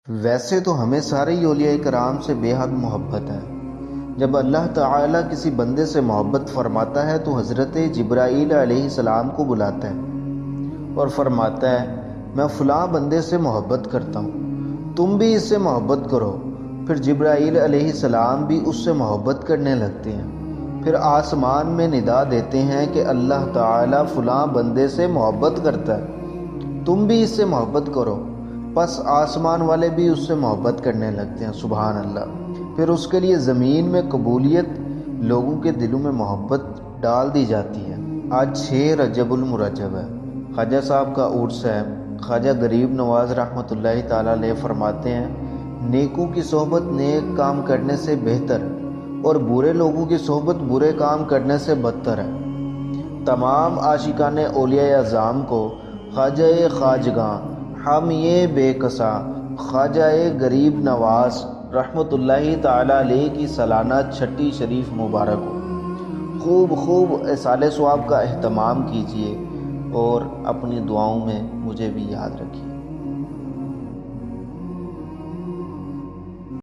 ویسے تو ہمیں سارے اولیاء کرام سے بے حد محبت ہے۔ جب اللہ تعالیٰ کسی بندے سے محبت فرماتا ہے تو حضرت جبرائیل علیہ السلام کو بلاتا ہے اور فرماتا ہے میں فلاں بندے سے محبت کرتا ہوں، تم بھی اس سے محبت کرو۔ پھر جبرائیل علیہ السلام بھی اس سے محبت کرنے لگتے ہیں۔ پھر آسمان میں ندا دیتے ہیں کہ اللہ تعالیٰ فلاں بندے سے محبت کرتا ہے، تم بھی اس سے محبت کرو۔ پس آسمان والے بھی اس سے محبت کرنے لگتے ہیں۔ سبحان اللہ۔ پھر اس کے لیے زمین میں قبولیت، لوگوں کے دلوں میں محبت ڈال دی جاتی ہے۔ آج 6 رجب المرجب ہے، خواجہ صاحب کا عرس ہے۔ خواجہ غریب نواز رحمۃ اللہ تعالیٰ علیہ فرماتے ہیں نیکوں کی صحبت نیک کام کرنے سے بہتر اور برے لوگوں کی صحبت برے کام کرنے سے بدتر ہے۔ تمام عاشقان اولیاء اعظام کو خواجہ خواجگاں ہم یہ بے کسا خواجہ غریب نواز رحمۃ اللہ تعالیٰ علیہ کی سالانہ چھٹی شریف مبارک ہو۔ خوب اصالِ ثواب کا اہتمام کیجیے اور اپنی دعاؤں میں مجھے بھی یاد رکھیے۔